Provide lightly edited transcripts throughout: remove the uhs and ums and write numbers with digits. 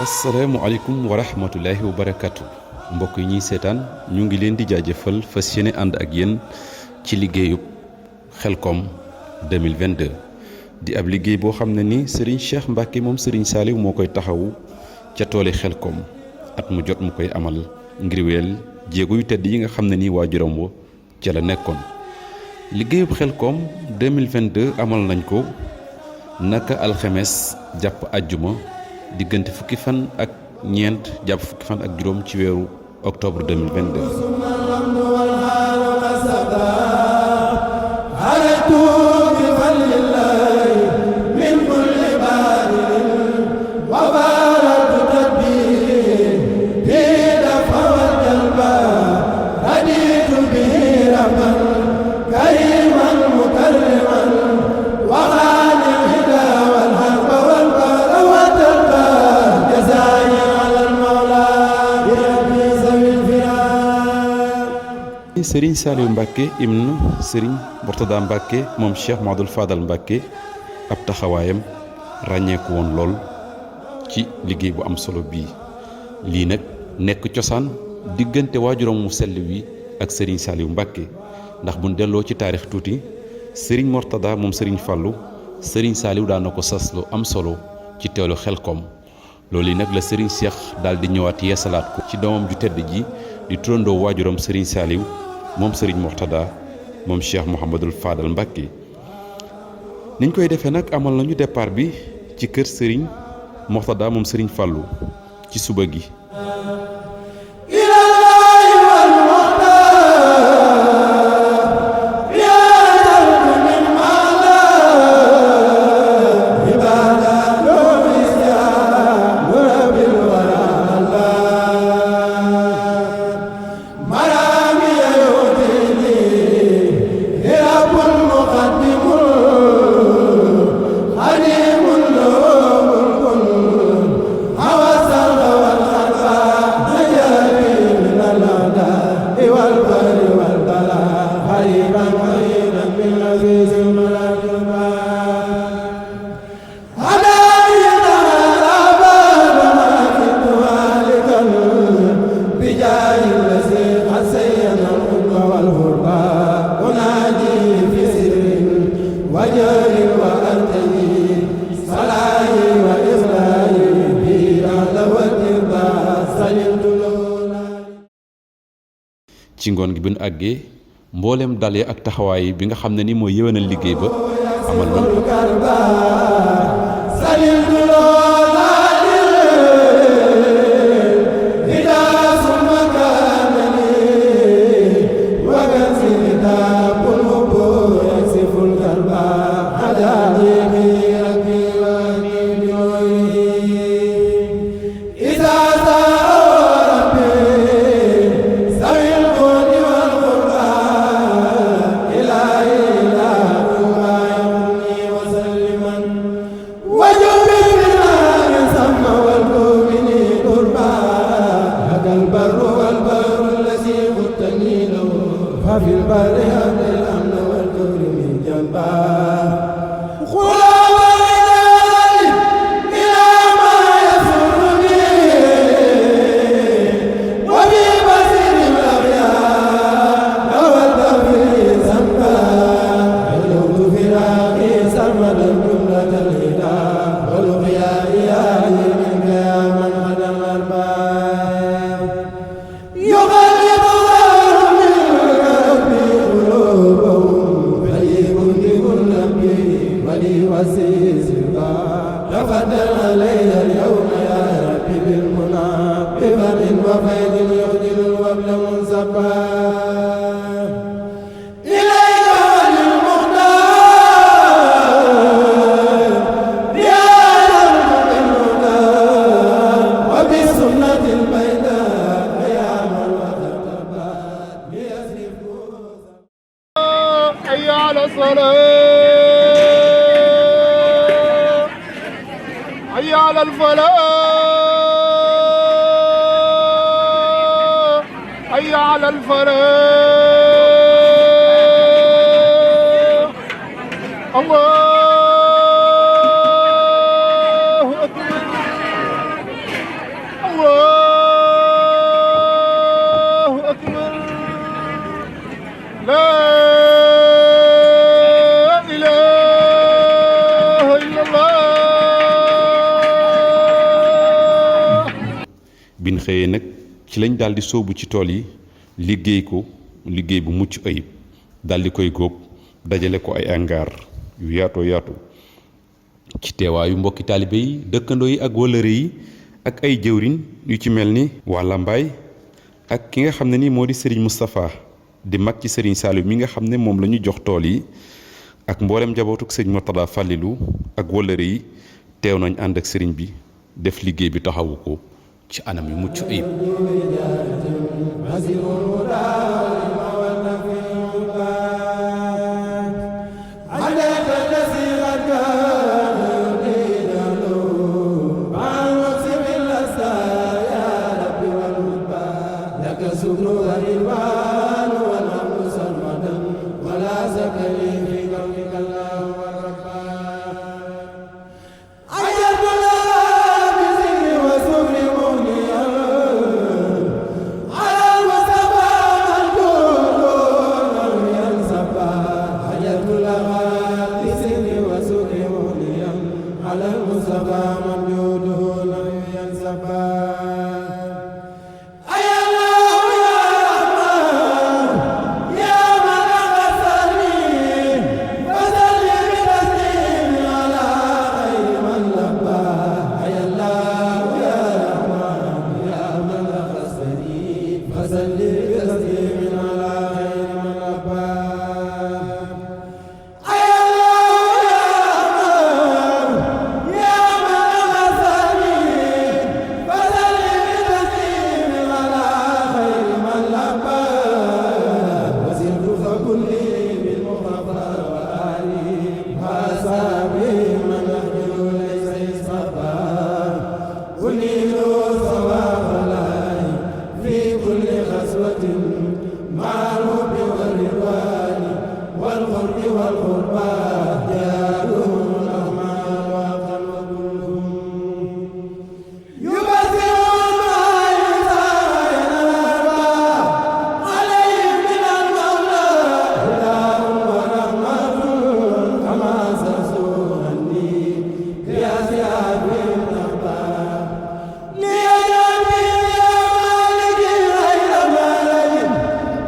asalaamaaleykum wa rahmatullahi wa barakatu mbokk yi ñuy seetaan ñu ngi leen di jaajëfal fas yéene ànd ak yéen ci liggéeyub Xelcom 2022 di ab liggéey boo xam ne ni Serigne Cheikh Mbacke moom Serigne Saliou moo koy taxawu ca tooli Xelcom at mu jot mu koy amal ngir wéyal jéego yu tedd yi nga xam ne ni waajuram wa ca la nekkoon. liggéeyub Xelcom 2022 amal nañ ko naka alxemes jàpp àjjuma diggante fukki fan ak ñeent jàpp fukki fan ak juróom ci weeru octobre 2022. Serigne Saliou Mbacke ibn Serigne Mourtada Mbacke moom Cheikh Mouhamadoul Fadal Mbacke ab taxawaayam ràññeeku woon lool ci liggéey bu am solo bii lii nag nekk cosaan diggante waajuram mu sell wi ak Serigne Saliou Mbacke ndax buñ delloo ci taarix tuuti Serigne Mourtada moom Serigne Fallou Serigne Saliou daan na ko sas lu am solo ci teelu Xelcom loolu yi nag la Serigne Cheikh daal di ñëwaat yeesalaat ko ci doomam ju tedd ji di turandoo waajuram Serigne Saliou moom Serigne Mourtada moom Cheikh Mouhamadoul Fadal Mbacke niñ koy defee nag amal nañu départ bi ci kër Serigne Mourtada moom Serigne Fallou ci suba gi. ci ngoon gi bi ñu àggee mboolem dal yi ak taxawaay bi nga xam ne ni mooy yéwénal liggéey ba amal nañ ko. في البر هذا الأمن والكفر من جنبه حي على الفلاح حي على الفلاح الله أكبر الله أكبر لا إله إلا الله. bin xëyee nag ci lañ daal di sóobu ci tool yi liggéey ko liggéey bu mucc ayib daal di koy góob dajale ko ay angaar yu yaatoo yaatu ci teewaayu mbokki taalibe yi dëkkandoo yi ak wëllëre yi ak ay jëwriñ yu ci mel ni waa Lambaay ak ki nga xam ne ni moo di Serigne Moustapha di mag ci Serigne Saliou mi nga xam ne moom la ñu jox tool yi ak mboolem njabootuk Serigne Mourtada Fallilou ak wëllëre yi teew nañ ànd ak Serigne bi def liggéey bi taxawu ko ci anam yu mucc ayib.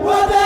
What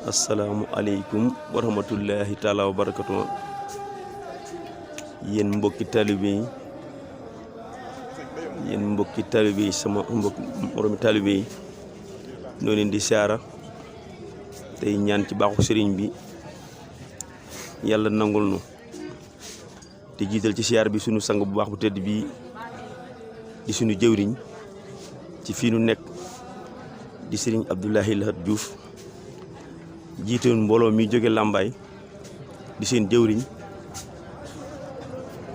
asalaamualeykum wa rahmatullahi taala wa barakatu. Yéen mbokki taalibe yi sama mbokki moromi taalibe yi noo leen di siyaara tey ñaan ci baaxu sëriñ bi yàlla nangul nu te jiital ci siyaar bi sunu sang bu baax bu tëdd bi di sunu jëwriñ ci fii nu nekk di sëriñ Abdoulaye Lahat Diouf jiite mbooloo mi jóge Lambaye di seen jëwriñ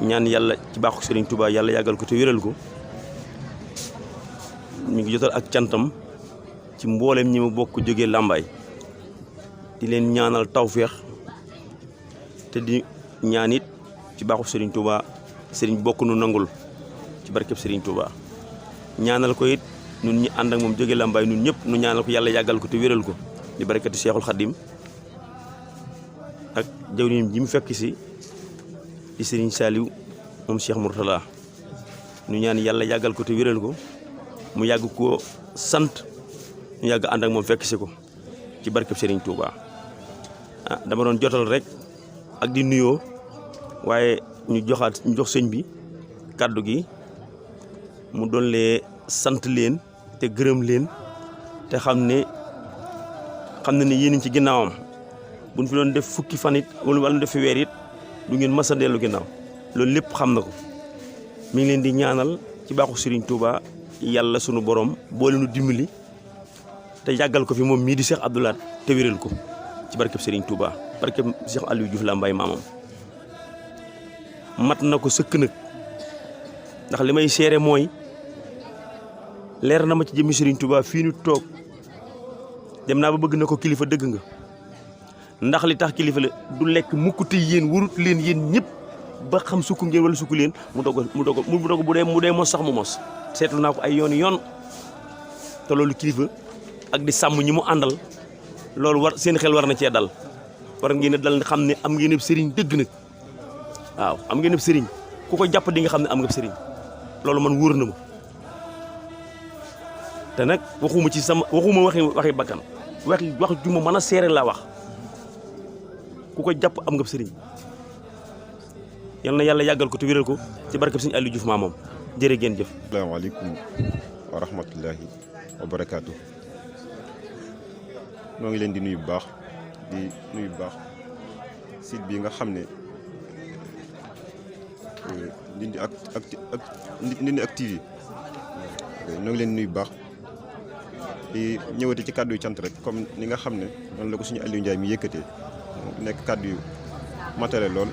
ñaan yàlla ci baaxu sëriñ Touba yàlla yàggal ko te wéral ko. ñu ngi jotal ak cantam ci mbooleem ñi ma bokk jóge Lambaye di leen ñaanal tawféex te di ñaan it ci baaxu sëriñ Touba sëriñ bokk nu nangul ci barkeb sëriñ Touba ñaanal ko it nun ñi ànd ak moom jóge Lambaye nun ñëpp nu ñaanal ko yàlla yàggal ko te wéral ko di barakatu Cheikhul Khadim ak jawriñ ji mu fekk si di sëriñ Saliou moom Cheikh Mourtala nu ñaan yàlla yàggal ko te wéral ko mu yàgg koo sant ñu yàgg ànd ak moom fekk si ko ci barkeb Serigne Touba dama doon jotal rek ak di nuyoo waaye ñu jox sëñ bi kàddu gi mu doon lee sant leen te gërëm leen te xam ne yéen ci ginnaawam buñ fi doon def fukki fan it wala def fi weer it du ngeen mës a dellu ginnaaw loolu lépp xam na ko mi ngi leen di ñaanal ci baaxu Serigne Touba. yàlla sunu borom boole nu dimbali te yàggal ko fi moom mii di Cheikh Abdou Lahad te wéral ko ci barkeb Serigne Touba barkeb Cheikh Aliou Diouf Lambaye maamam mat na ko sëkk nag ndax li may seere mooy leer na ma ci jëmmi Serigne Touba fii nu toog dem naa ba bëgg na ko kilifa dëgg nga ndax li tax kilifa la du lekk mukk te yéen warut leen yéen ñëpp ba xam sukku ngeen wala sukku leen mu doog bu dee mos sax mu mos. seetlu naa ko ay yoon te loolu kilifa ak di sàmm ñi mu àndal loolu war seen xel war na cee dal war ngeen a dal xam ne am ngeen ab sëriñ dëgg nag waaw am ngeen ab sëriñ ku ko jàpp di nga xam ne am nga sëriñ loolu man wóor na ma te nag waxuma waxi bakkan wax ju ma mën a seere laa wax ku ko jàpp am nga sëriñ yal na yàlla yàggal ko te wéral ko ci barkeb Sëriñ Aliou Diouf maamam jërë ngeen jëf. asalaamaaleykum wa rahmatullahi wa barakaatu. noo ngi leen di nuyu bu baax site bi nga xam ne Ndindy Actu TV noo ngi leen di nuyu bu baax di ñëwati ci kàddu yu cant rek comme ni nga xam ne noonu la ko suñu Aliou Ndiaye mi yëkkatee nekk kàddu yu matale lool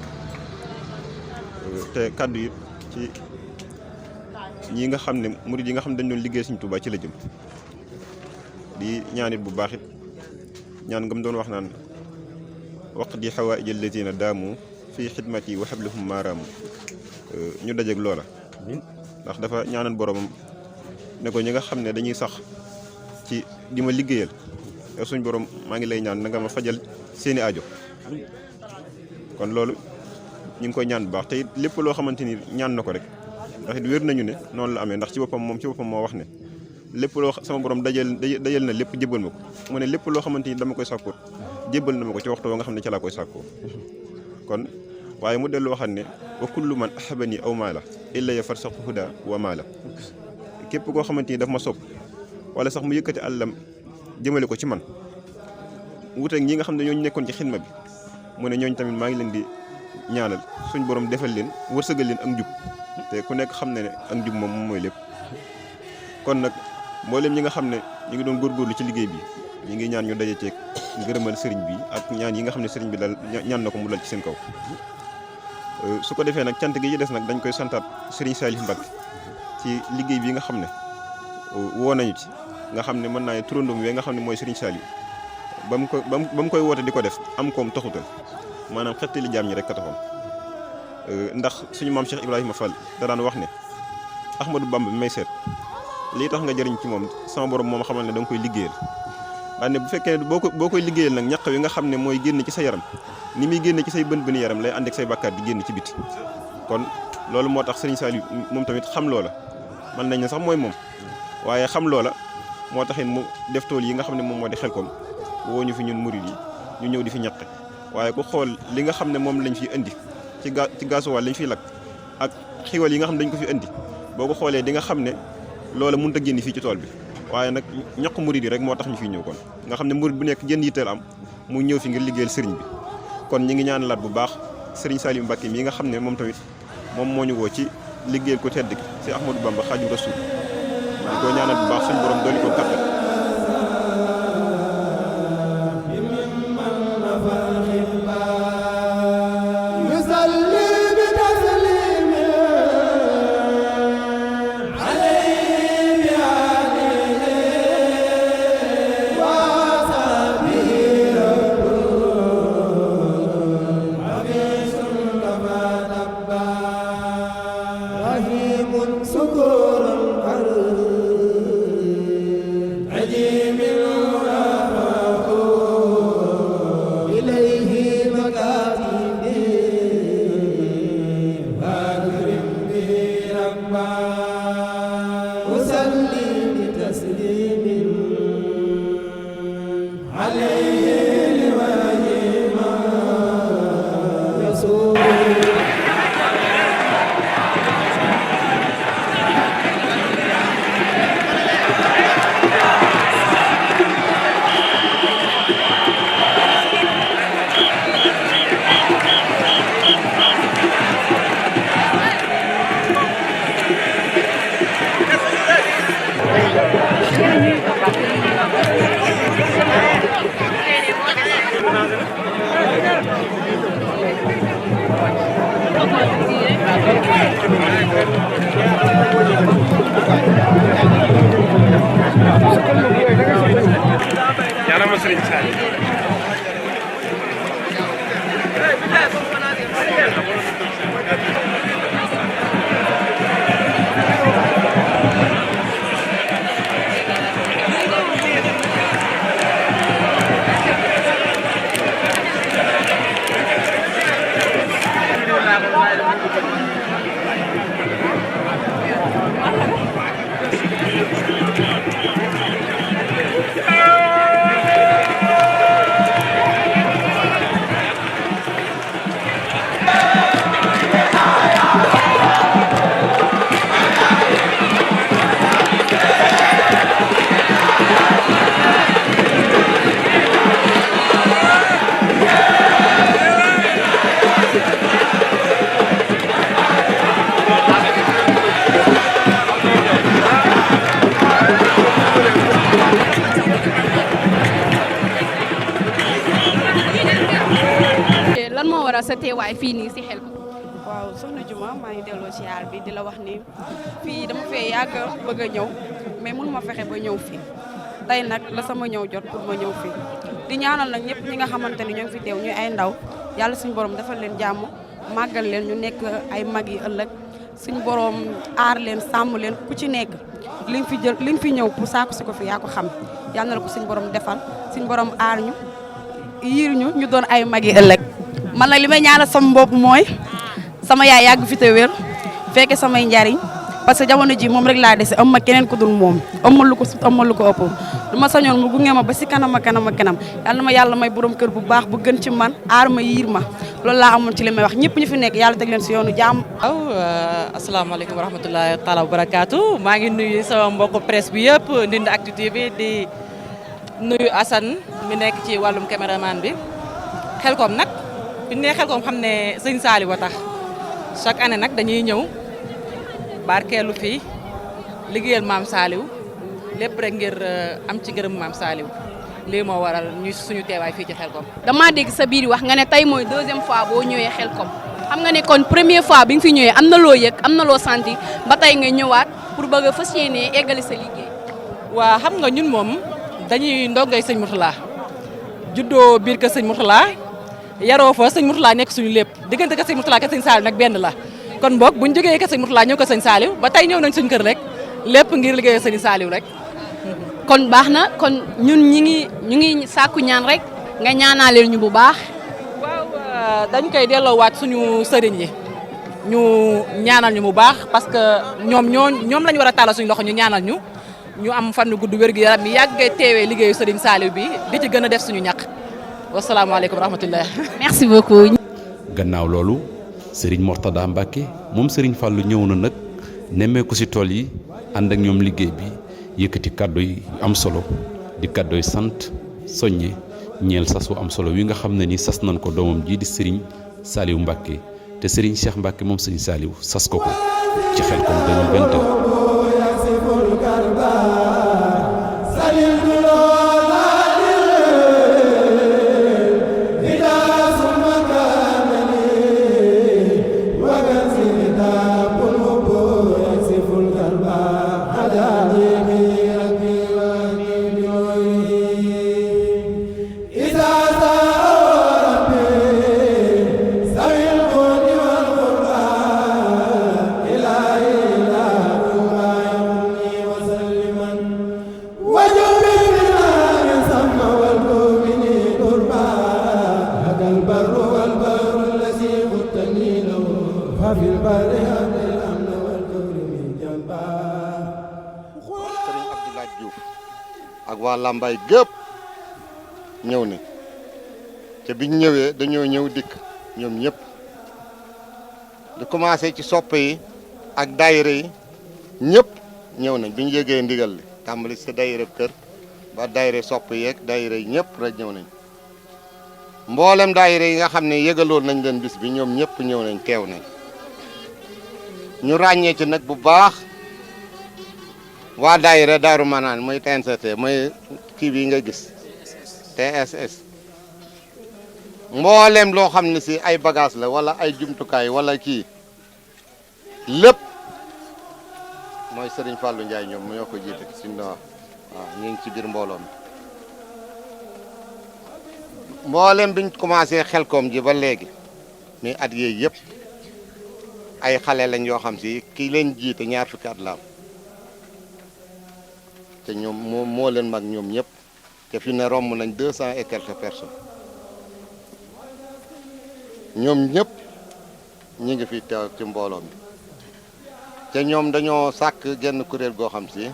te kàddu yi ci. ñii nga xam ne murid yi nga xam ne dañ doon liggéey Sëriñ Tuubaa ci la jëm di ñaanit bu baax it ñaan nga mu doon wax naan waq di xawaa'ij allaziina daamu fii xidmati wa hablahum maaraamu ñu dajeeg loola ndax dafa ñaanal boromam ne ko ñi nga xam ne dañuy sax ci di ma liggéeyal yow suñ borom maa ngi lay ñaan na nga ma fajal seeni aajo kon loolu ñu ngi koy ñaan bu baax te it lépp loo xamante ni ñaan na ko rek ndax it wér nañu ne noonu la amee ndax ci boppam moo wax ne lépp loo sama borom dajal na lépp jébbal ma ko mu ne lépp loo xamante ni dama koy sàkkoot jébbal na ma ko ci waxtu nga xam ne ca laa koy sàkkoo kon waaye mu dellu waxaat ne wa kullu man ahabani aw maala illa ya farsaqu huda wa maala képp koo xamante ni daf ma sopp wala sax mu yëkkati àllam jëmale ko ci man wuuteeg ñi nga xam ne ñooñu nekkoon ci xidma bi mu ne ñooñu tamit maa ngi leen di ñaanal suñ borom defal leen wërsëgal leen ak njub te ku nekk xam ne ne ak njub moom mooy lépp kon nag mboolem ñi nga xam ne ñu ngi doon góorgóorlu ci liggéey bi ñu ngi ñaan ñu daje ceeg ngërëmal sëriñ bi ak ñaan yi nga xam ne sëriñ bi dal ñaan na ko mu dal ci seen kaw su ko defee nag cant gi yi des nag dañ koy santaat sëriñ Salif Mbacke ci liggéey bi nga xam ne woo nañu ci nga xam ne mën naa ne turandoom wee nga xam ne mooy sëriñ Salif ba mu koy woote di ko def am koom taxutal maanaam xettali jaam ñi rek ka taxoon ndax suñu maam Cheikh Ibrahima Fall da daan wax ne Ahmadou Bamba bi may seet lii tax nga jëriñ ci moom sama borom moom xamal ne da nga koy liggéeyal waaye ne bu fekkee ne boo koy liggéeyal nag ñaq wi nga xam ne mooy génn ci sa yaram ni muy génn ci say bën yaram lay ànd ak say bàkkaar di génn ci biti kon loolu moo tax Serigne Saliou moom tamit xam loola man nañ ne sax mooy moom waaye xam loola moo taxit mu def tool yi nga xam ne moom moo di Xelkom woo ñu fi ñun murid yi ñu ñëw di fi ñaqe waaye ku xool li nga xam ne moom lañ fi indi ci gasoil lañ fiy lakk ak xiwal yi nga xam ne dañ ko fi indi boo ko xoolee di nga xam ne loola mënut a génn fii ci tool bi waaye nag ñaqu murid yi rek moo tax ñu fiy ñëw kon nga xam ne murid bu nekk jën yitteel am mu ñëw fi ngir liggéeyal sëriñ bi kon ñi ngi ñaanalaat bu baax sëriñ Saliou Mbacké mi nga xam ne moom tamit moom moo ñu woo ci liggéeyal ko tedd gi ci Ahmadou Bamba Xaadimu Rasuul di ko ñaanal bu baax suñu borom dooli ko kattan ñaanal ma Serigne Saliou sa teewaay fii nii si xel. waaw soxna Juma maa ngi delloo ci yaar bi di la wax ni fii dama fee yàgg bëgg a ñëw mais mënu ma fexe ba ñëw fii tey nag la sama ñëw jot pour ma ñëw fii di ñaanal nag ñëpp ñi nga xamante ni ñoo ngi fi teew ñuy ay ndaw yàlla suñu borom defal leen jàmm màggal leen ñu nekk ay mag yi ëllëg suñu borom aar leen sàmm leen ku ci nekk li nga fi ñëw pour saaku si ko fi yaa ko xam yàlla na la ko suñu borom defal suñu borom aar ñu yiir ñu doon ay mag yi ëllëg. man nag li may ñaanal sama bopp mooy sama yaay yàgg fi te wér fekke samay njariñ parce que jamono ji moom rek laa dese am ma keneen ku dul moom amal lu ko sut amal lu ko ëpp du ma sañoon mu gunge ma ba si kanam a kanam a kanam yàlla na ma yàlla may borom kër bu baax bu gën ci man aar ma yiir ma loolu laa amoon ci li may wax ñëpp ñu fi nekk yàlla teg leen si yoonu jàmm. waaw asalaamaaleykum wa rahmatullahi taala wa barakaatu maa ngi nuyu sama mbokku presse bi yëpp Ndindy Actu TV di nuyu Assane mi nekk ci wàllum caméraman bi Xelcom nag bi ñu nee Xelcom xam ne sëñ Saliou a tax chaque année nag dañuy ñëw barkeelu fii liggéeyal maam Saliou lépp rek ngir am ci ngërëm maam Saliou lii moo waral ñu suñu teewaay fii ci Xelcom. damaa dégg sa biir wax nga ne tey mooy deuxième fois boo ñëwee Xelcom xam nga ne kon première fois bi nga fi ñëwee am na loo yëg am na loo sentir ba tey nga ñëwaat pour bëgg a fas yéenee eggali sa liggéey. waa xam nga ñun moom dañuy ndongay sëñ Mourtala juddoo biir kër sëñ Mourtala yaroo fa sëñ Mourtala nekk suñu lépp diggante ka sëñ Mourtala ak sëñ Saliou nag benn la kon boog buñ jógee ka sëñ Mourtala ñëw ko sëñ Saliou ba tey ñëw nañ suñu kër rek lépp ngir liggéeyal sëñ Saliou rek. kon baax na kon ñun ñu ngi sàkku ñaan rek nga ñaanaleel ñu bu baax. waaw dañ koy delloowaat suñu sëriñ yi ñu ñaanal ñu bu baax parce que ñoom lañu war a tàllal suñu loxo ñu ñaanal ñu am fan gudd wér gu yaram bi yàgg teewee liggéeyu sëriñ Saliou bi di ci gën a def suñu ñaq wasalaamaaleykum wa rahmatullah. merci beaucoup. gannaaw loolu Serigne Mourtada Mbacke moom Serigne Fallou ñëw na nag nemmeeku ci tool yi ànd ak ñoom liggéey bi yëkkati kàddu yi am solo di kàddu yi sant soññe ñeel sas wu am solo wi nga xam ne ni sas nañ ko doomam jii di Serigne Saliou Mbacke te Serigne Cheikh Mbacke moom Serigne Saliou sas ko ko ci Xelcom 2021. ak waa Lambaye gépp ñëw nañ te biñ ñëwee dañoo ñëw dikk ñoom ñëpp di commencé ci soppe yi ak daayira yi ñëpp ñëw nañ biñ yégee ndigal li tàmbali si daayira kër ba daayira soppe yi ak daayira yi ñëpp rek ñëw nañ mboolem daayira yi nga xam ne yëgaloon nañ leen bis bi ñoom ñëpp ñëw nañ teew nañ ñu ràññee ci nag bu baax waa daayira Daaru Manaan mooy TNCT mooy kii bi nga gis TSS mboolem loo xam ne si ay bagage la wala ay jumtukaay wala kii lépp mooy Serigne Fallou Ndiaye ñoom ñoo ko jiite sinon waaw ñu ngi ci biir mbooloo mi mboolem biñ commencé Xelcom ji ba léegi mais at yooyu yëpp ay xale lañ yoo xam si kii leen jiite ñaar fukki at la am te ñoom moo leen mag ñoom ñëpp te fi ne romb nañ 200 et quelques personnes ñoom ñëpp ñi ngi fi teew ci mbooloo mi te ñoom dañoo sàkk genn kuréel goo xam si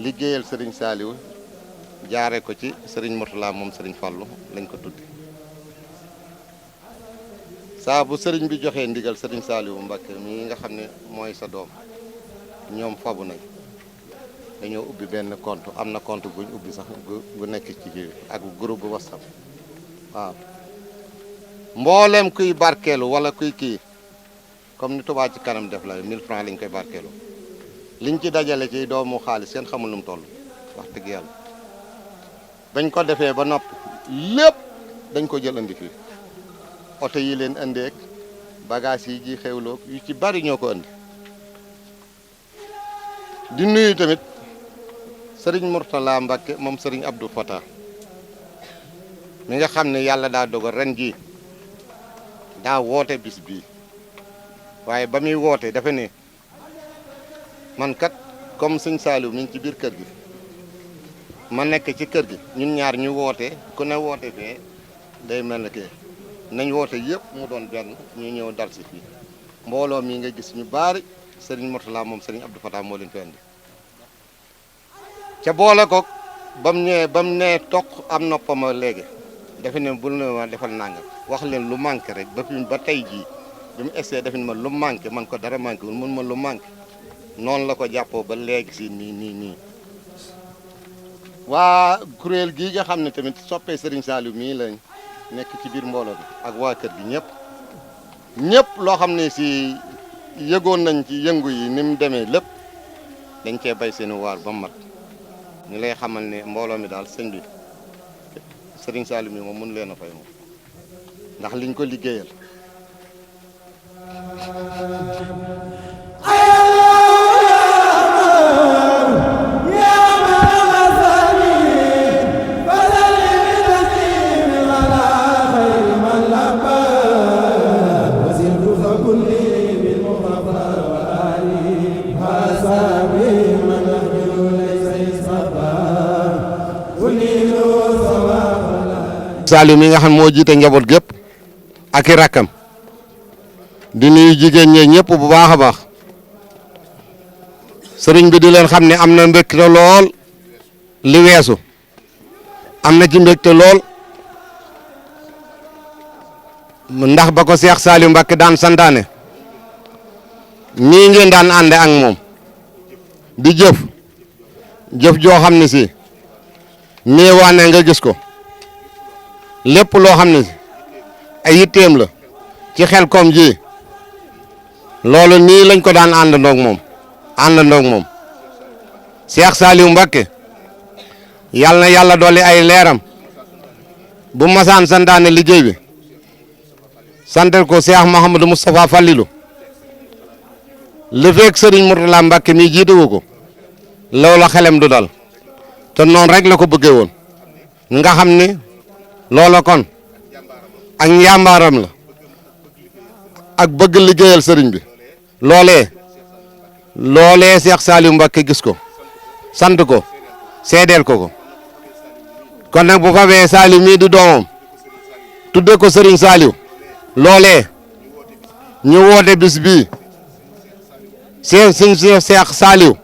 liggéeyal Serigne Saliou jaare ko ci Serigne Mourtala moom Serigne Fallou lañ ko tuddi saa bu Serigne bi joxee ndigal Serigne Saliou Mbacké mi nga xam ne mooy sa doom ñoom fabu nañ dañoo ubbi benn compte am na compte buñ ubbi sax bu nekk ci kii ak groupe bu WhatsApp waaw mboolem kuy barkeelu wala kuy kii comme ni Touba ci kanam def la 1000 francs lañ koy barkeelu liñ ci dajale ci doomu xaalis seen xamul lu mu toll wax dëgg yàlla bañ ko defee ba noppi lépp dañ ko jël andi fii oto yi leen andeek bagage yi ji xewloog yu ci bari ñoo ko andi di nuyu tamit Serigne Mourtala Mbacke moom Serigne Abdou Fata mi nga xam ne yàlla daa dogal ren jii daa woote bis bii waaye ba muy woote dafa ne man kat comme Sëñ Saliou mi ngi ci biir kër gi ma nekk ci kër gi ñun ñaar ñu woote ku ne woote fee day mel ne que nañ woote yëpp mu doon benn ñu ñëw dal si fii mbooloo mi nga gis ñu bari Serigne Mourtala moom Serigne Abdou Fata moo leen fi andi ca boole ko ba mu nee toq am noppama léegi dafa ne bul ne ma defal nangam wax leen lu manqué rek ba tey jii bi mu essayé dafa ne ma lu manqué man ko dara manqué wul mun ma lu manqué noonu la ko jàppoo ba léegi si nii waa kuréel gii nga xam ne tamit soppee Serigne Saliou mii lañ nekk ci biir mbooloo bi ak waa kër gi ñëpp loo xam ne si yëgoon nañ ci yëngu yi ni mu demee lépp dañ cee bay seeni waar ba mat ñu lay xamal ne mbooloo mi daal sëñ bi Serigne Saliou mi moom mënu leen a fay moom ndax liñ ko liggéeyal Saliou mi nga xam moo jiite njaboot gépp ak i rakkam di nuyu jigéen ñi ñëpp bu baax a baax sëriñ bi di leen xam ne am na mbégte lool li weesu am na ci mbégte lool ndax ba ko Cheikh Saliou Mbacké daan santaane nii ngeen daan ànde ak moom di jëf joo xam ne si néewaane nga gis ko lépp loo xam ne si ay yitteem la ci Xelcom ji loolu nii lañ ko daan àndandoog moom Cheikh Saliou Mbacké yàlla na yàlla dolli ay leeram bu masaan santaane liggéey bi santal ko Cheikh Mouhamadou Moustapha Fallilou li fekk Serigne Mourtala Mbacké mi jiituwu ko loola xelem du dal te noonu rek la ko bëggee woon nga xam ni loola kon ak njàmbaaram la ak bëgg liggéeyal sëriñ bi loolee Cheikh Saliou Mbacké gis ko sant ko seedeel ko kon nag bu fabee Saliou mii di doomam tudde ko Serigne Saliou loolee ñu woote bis bii Cheikh Saliou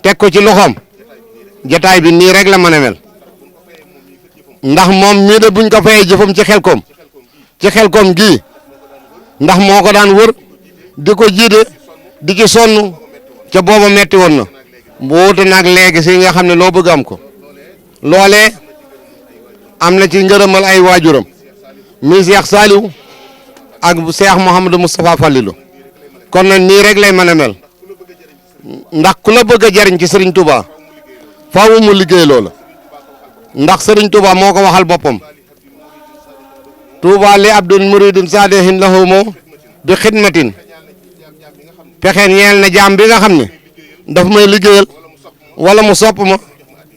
teg ko ci loxoom jataay bi nii rek la mën a mel ndax moom mii de buñ ko fayee jëfam ci Xelcom gii ndax moo ko daan wër di ko jiite di ci sonn ca booba metti woon na bu wuute nag léegi si nga xam ne loo bëgg am ko loolee am na ci ngërëmal ay waajuram mi Cheikh Saliou ak Cheikh Mouhamadou Moustapha Fallilou kon nag nii rek lay mën a mel ndax ku la bëgg a jariñ ci Serigne Touba faaw mu liggéey loola ndax Serigne Touba moo ko waxal boppam Touba li abdun muridin saadihin lahu moo bi xidmatin pexe ñeel na jaam bi nga xam ne daf may liggéeyal wala mu sopp ma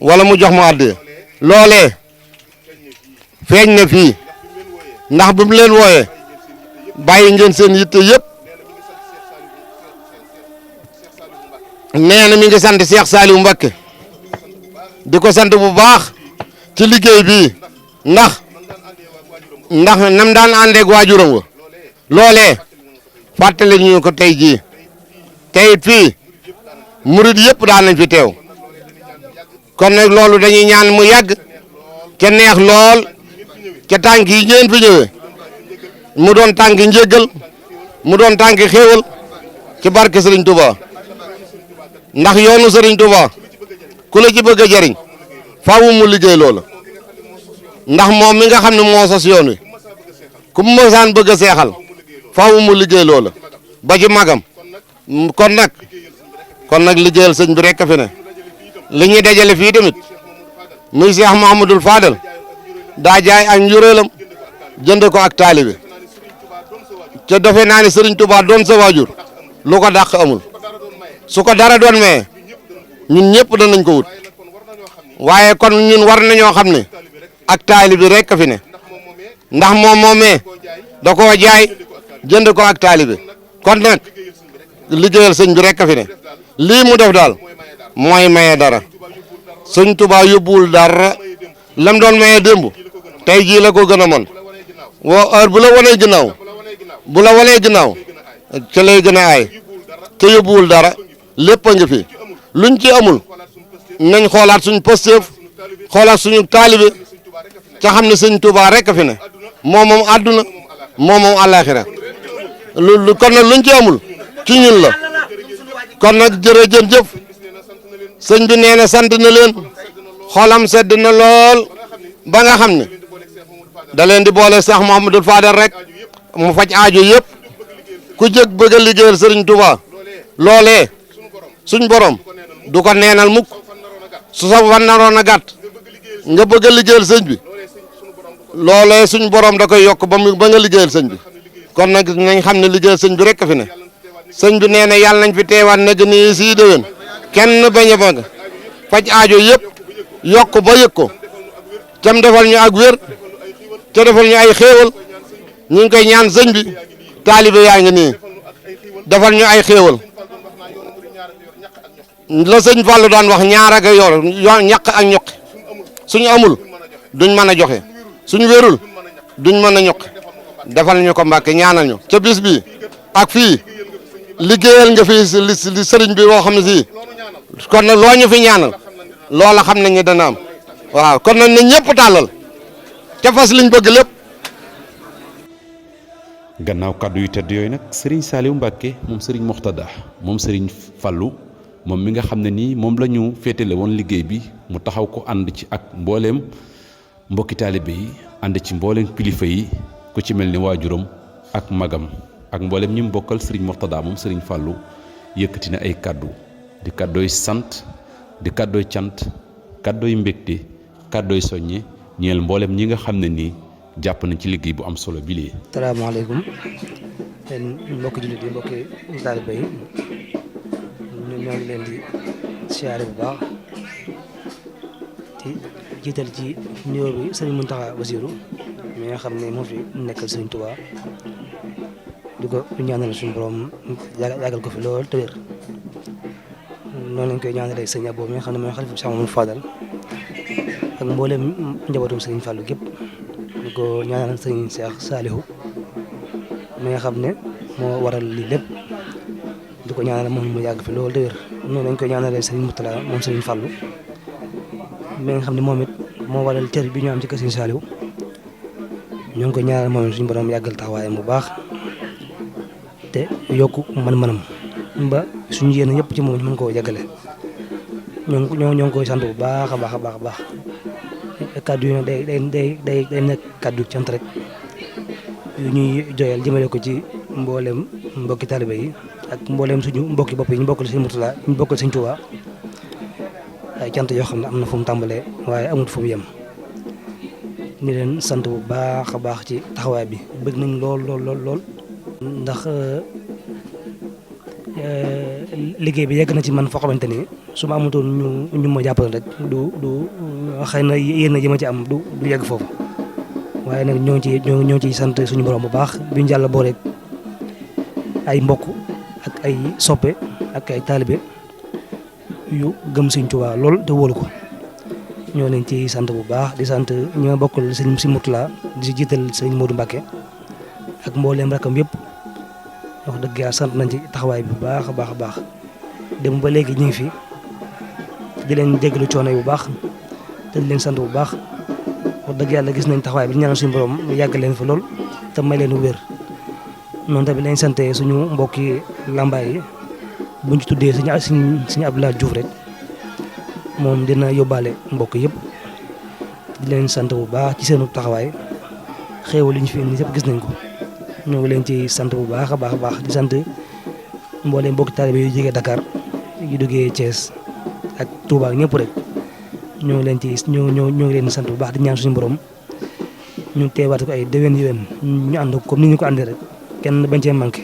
wala mu jox ma àddiya loolee feeñ na fii ndax bu mu leen wooyee bàyyi ngeen seen yitte yëpp nee na mi ngi sant Cheikh Saliou Mbacké di ko sant bu baax ci liggéey bii ndax nam daan àndeeg waajuram wa loolee fàttali ñu ko tey jii tey fii murid yëpp daan nañ fi teew kon nag loolu dañuy ñaan mu yàgg ca neex lool ca tànk yi ngeen fi ñëwee mu doon tànk njéggal mu doon tànk xéewal ci barke Serigne Touba ndax yoonu Serigne Touba ku la ci bëgg a jariñ faaw mu liggéey loola ndax moom mi nga xam ne moo sos yoon wi ku mu mësaan bëgg a seexal faaw mu liggéey loola ba ci magam kon nag liggéeyal sëñ bi rek a fi ne li ñuy dajale fii tamit muy Cheikh Mouhamadoul Fadal daa jaay ak njuréelam jënd ko ak taalibe ca defe naa ne Serigne Touba doon sa waajur lu ko dàq amul su ko dara doon mee ñun ñëpp danañ ko wut waaye kon ñun war nañoo xam ne ak taalibe rek a fi ne ndax moom moomee da koo jaay jënd ko ak taalibe kon nag liggéeyal sëñ bi rek a fi ne lii mu def daal mooy maye dara sëñ Touba yóbbuwul dara lam doon maye démb tey jii la ko gën a mën woo heure bu la wanee ginnaaw ca lay gën a aay ca yóbbuwul dara lépp a ngi fi luñ ci amul nañ xoolaat suñ posteef xoolaat suñu taalibe ca xam ne sëñ Touba rek a fi ne moom moom àdduna moom moom àllaaxira lu kon nag luñ ci amul ci ñun la kon nag jërëjëf sëñ bi nee na sant na leen xolam sedd na lool ba nga xam ne da leen di boole Cheikh Mouhamadoul Fadal rek mu faj aajo yëpp ku jëg bëgg a liggéeyal Serigne Touba loolee suñ borom du ko neenal mukk su sa fan naroon a gàtt nga bëgg a liggéeyal sëñ bi loolee suñ borom da koy yokk ba nga liggéeyal sëñ bi kon nag nañ xam ne liggéeyal sëñ bi rek fi ne sëñ bi nee na yàlla nañ fi teewaat nag nii sii déwén kenn bañ a bëgg faj aajo yëpp yokk ba yëg ko cam defal ñu ak wér ca defal ñu ay xéewal ñu ngi koy ñaan sëñ bi taalibe yaa ngi nii defal ñu ay xéewal la sëñ Fallou daan wax ñaar ak yor ñaq ak ñoqi suñu amul duñ mën a joxe suñu wérul duñ mën a ñoqi defal ñu ko Mbàkke ñaanal ñu ca bis bi ak fii liggéeyal nga fi li sëriñ bi boo xam ne si kon nag loo ñu fi ñaanal loola xam nañ ne dana am waaw kon nag ñëpp tàllal te fas liñ bëgg lépp. gannaaw kàddu yu tedd yooyu nag Serigne Saliou Mbacké moom Serigne Mourtada moom Serigne Fallou moom mi nga xam ne nii moom la ñu féetale woon liggéey bi mu taxaw ko ànd ci ak mbooleem mbokki taalibe yi ànd ci mbooleem kilifa yi ku ci mel ni waajuram ak magam ak mbooleem ñi mu bokkal Serigne Mourtada moom Serigne Fallou yëkkati na ay kàddu di kàddooy sant di kàddooy cant kàddooy mbégte kàddooy soññe ñeel mbooleem ñi nga xam ne nii jàpp nañ ci liggéey bu am solo bi lii. salaamaaleykum yéen mbokki jullit yi mbokki taalibe yi ñoo ngi leen di siyaare bu baax ci jiital ci nuyoo bi sëriñ Mountakha Bassirou mi nga xam ne moo fi nekkal sëriñ Touba di ko ñaanal suñu borom yàggal ko fi lool te wér noonu lañ koy ñaanalee sëriñ Abo mi nga xam ne mooy xalifa Cheikh Mamadou Fadal ak mboolem njabootum sëriñ Fallou gépp di ko ñaanal sëriñ Cheikh Saliou mi nga xam ne moo waral lii lépp di ko ñaanal moom mu yàgg fi loolu te wér noonu lañ koy ñaanalee sëriñ Mourtada moom sëriñ Fallou mi nga xam ne moom it moo waral cër bi ñu am ci kër sëriñ Saliou ñoo ngi koy ñaanal moom it suñu borom yàggal taxawaayam bu baax te yokku man-manam ba suñu yéene yëpp ci moom ñu mën koo yàggale ñoo ngi koy sant bu baax a baax a baax a baax kàddu yi nag day nekk kàddu cant rek yu ñuy joyal jëmale ko ci mboolem mbokki taalibe yi ak mboolem suñu mbokki bopp yi ñu bokkal sëñ Mourtada ñu bokkal sëñ Touba ay cant yoo xam ne am na fu mu tàmbalee waaye amul fu mu yem ni leen sant bu baax a baax ci taxawaay bi bëgg nañ lool lool lool lool ndax liggéey bi yegg na ci man foo xamante ni su ma amutoon ñu ma jàppale rek du xëy na yéen a ma ci am du yegg foofu waaye nag ñoo ngi ciy sant suñu borom bu baax bi ñu jàll boole ay mbokk ak ay soppe ak ay taalibe yu gëm Sëñ Tuubaa lool te wóolu ko ñoo leen ciy sant bu baax di sant ñi ma bokkal sëñ si Mourtada di jiital sëñ Modou Mbacké ak mbooleem rakam yëpp wax dëgg yàlla sant nañ ci taxawaay bi bu baax a baax a baax dem ba léegi ñu ngi fi di leen jégalu coono yi bu baax te di leen sant bu baax wax dëgg yàlla gis nañ taxawaay bi di ñaanal suñu borom mu yàgg leen fa lool te may leen wér noonu tamit lañ sante suñu mbokki lambaay yi buñ ci tuddee suñu Abdoulaye Diouf rek moom dina yóbbaale mbokk yëpp di leen sant bu baax ci seenu taxawaay xéewal li ñu fi indi yëpp gis nañ ko ñoo ngi leen ci sant bu baax a baax a baax di sant mbooleem mbokki taalibe yu jógee Dakar yu duggee Thiès ak Touba ñëpp rek ñoo ngi leen ci ñoo ngi leen di sant bu baax di ñaan suñu borom ñu teewaat ko ay déwén ñu ànd comme ni ñu ko àndee rek kenn bañ cee manqué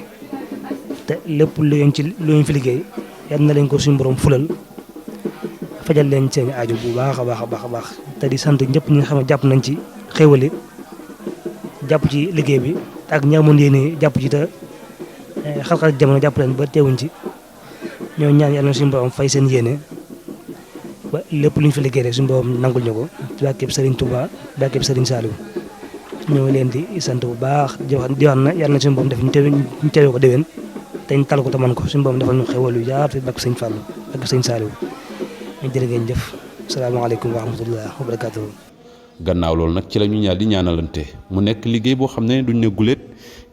te lépp lu ngeen fi liggéey yal na leen ko suñu borom fulal fajal leen seen aajo bu baax a baax a baax a baax te di sant ñëpp ñi nga xam ne jàpp nañ ci xéwali jàpp ci liggéey bi ak ñi amoon yéene jàpp ci te xar-xar jamono jàpp leen ba teewuñ ci ñoo ñaan yàlla na suñu borom fay seen yéene ba lépp lu ñu fi liggéey rek suñu borom nangul ñu ko ci barkeb Serigne Touba barkeb Serigne Saliou ñoo leen di sant bu baax di wax na yàlla na suñu borom def ñu teewee ko déwén te ñu tal ko te man ko suñu borom defal ñu xéwal yu yaatu barke Serigne Fallou barke Serigne Saliou ñu jërë ngeen jëf salaamaaleykum wa rahmatulah wa barakatuh. gannaaw loolu nag ci la ñu ñaar di ñaanalante mu nekk liggéey boo xam ne duñ ne guléet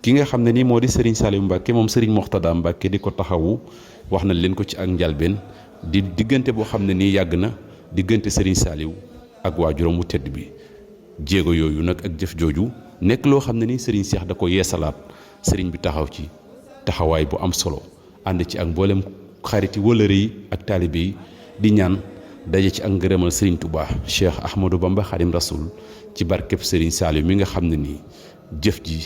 ki nga xam ne nii moo di Serigne Saliou Mbacké moom Serigne Mourtada Mbacké di ko taxawu wax na leen ko ci ak njalbeen di diggante boo xam ne nii yàgg na diggante Serigne Saliou ak waajuram mu tedd bi jéego yooyu nag ak jëf jooju nekk loo xam ne nii Serigne Cheikh da ko yeesalaat Serigne bi taxaw ci taxawaay bu am solo ànd ci ak mboolem xariti wëllëre yi ak taalibe yi di ñaan daje ci ak ngërëmal Serigne Touba Cheikh Ahmadou Bamba Khadim Rasoul ci barkeb Serigne Saliou mi nga xam ne nii jëf ji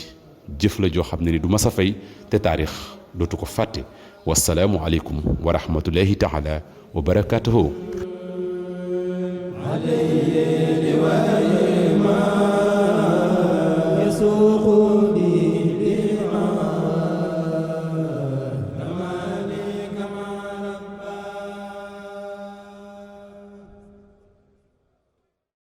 jëf la joo xam ne ni du mas a fay te taarix dootu ko fàtte wasalaamu aleykum wa rahmatullahi taala wa barakatuhu